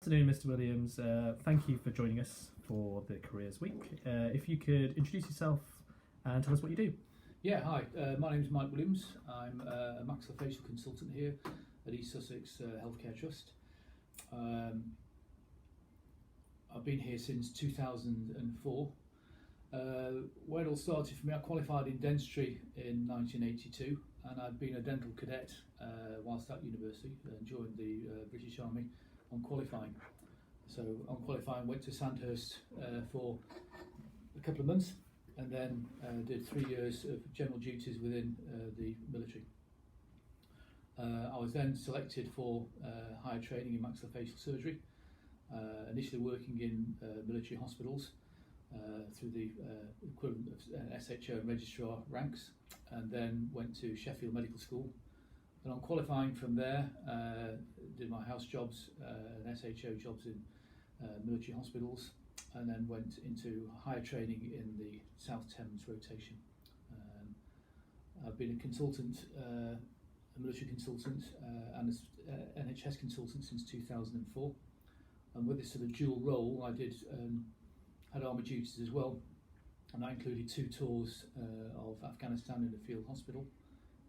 afternoon, Mr. Williams. Thank you for joining us for the Careers Week. If you could introduce yourself and tell us what you do. Yeah, hi. My name is Mike Williams. I'm a Maxillo-facial consultant here at East Sussex Healthcare Trust. I've been here since 2004. Where it all started for me, I qualified in dentistry in 1982, and I'd been a dental cadet whilst at university and joined the British Army on qualifying. So on qualifying, went to Sandhurst for a couple of months, and then did 3 years of general duties within the military. I was then selected for higher training in maxillofacial surgery, initially working in military hospitals through the equivalent of SHO and registrar ranks, and then went to Sheffield Medical School. And on qualifying from there, did my house jobs and SHO jobs in military hospitals, and then went into higher training in the South Thames rotation. I've been a consultant, a military consultant and an NHS consultant since 2004. And with this sort of dual role, I had army duties as well, and that included 2 tours of Afghanistan in a field hospital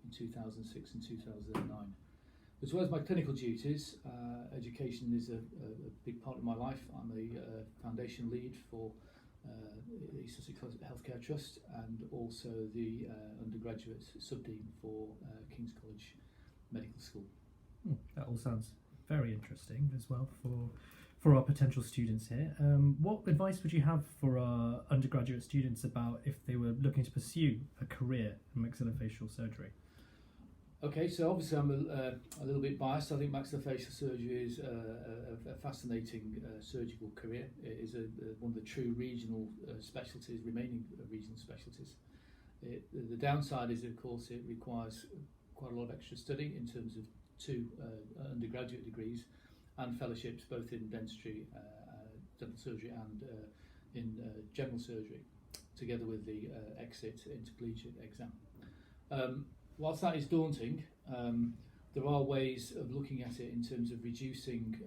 in 2006 and 2009. As well as my clinical duties, education is a big part of my life. I'm a foundation lead for the East Sussex Healthcare Trust, and also the undergraduate subdean for King's College Medical School. That all sounds very interesting as well for our potential students here. What advice would you have for our undergraduate students about if they were looking to pursue a career in maxillofacial surgery? Okay, so obviously I'm a little bit biased. I think maxillofacial surgery is a fascinating surgical career. It is one of the true regional specialties, remaining regional specialties. The downside is, of course, it requires quite a lot of extra study in terms of 2 undergraduate degrees and fellowships, both in dentistry, dental surgery, and in general surgery, together with the exit intercollegiate exam. Whilst that is daunting, there are ways of looking at it in terms of reducing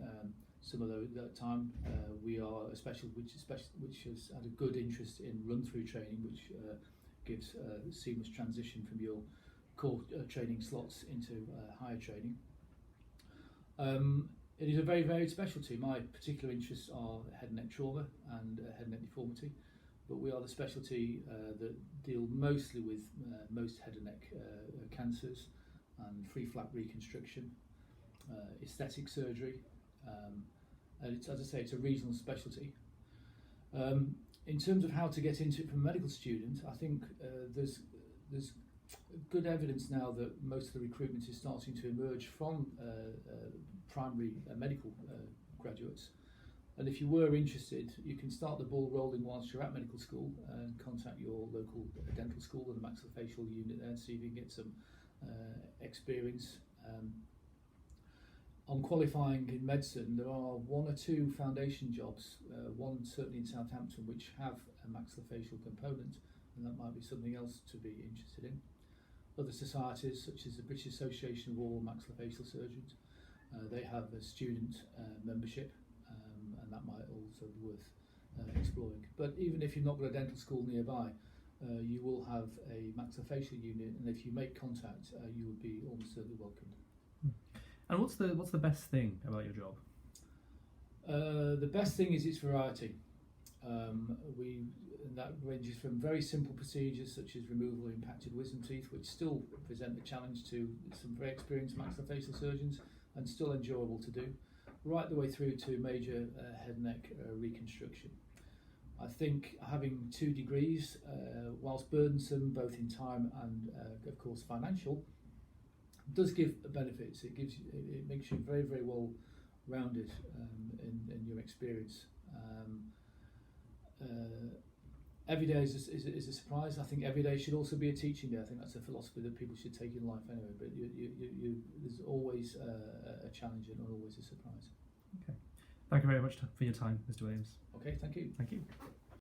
some of that time. We are a specialty which has had a good interest in run-through training, which gives a seamless transition from your core training slots into higher training. It is a very varied specialty. My particular interests are head and neck trauma and head and neck deformity, but we are the specialty that deal mostly with most head and neck cancers and free flap reconstruction, aesthetic surgery, and as I say, it's a regional specialty. In terms of how to get into it from a medical student, I think there's good evidence now that most of the recruitment is starting to emerge from primary medical graduates. And if you were interested, you can start the ball rolling whilst you're at medical school and contact your local dental school with a maxillofacial unit there and see if you can get some experience. On qualifying in medicine, there are 1 or 2 foundation jobs, one certainly in Southampton, which have a maxillofacial component, and that might be something else to be interested in. Other societies, such as the British Association of Oral Maxillofacial Surgeons, they have a student membership, and that might also be worth exploring. But even if you've not got a dental school nearby, you will have a maxillofacial unit, and if you make contact, you would be almost certainly welcomed. And what's the best thing about your job? The best thing is its variety. That ranges from very simple procedures such as removal of impacted wisdom teeth, which still present a challenge to some very experienced maxillofacial surgeons and still enjoyable to do, right the way through to major head and neck reconstruction. I think having 2 degrees, whilst burdensome both in time and of course financial, does give benefits. It makes you very, very well rounded in your experience. Every day is a surprise. I think every day should also be a teaching day. I think that's a philosophy that people should take in life anyway, but there's always a challenge and always a surprise. Okay. Thank you very much for your time, Mr. Williams. Okay, thank you. Thank you.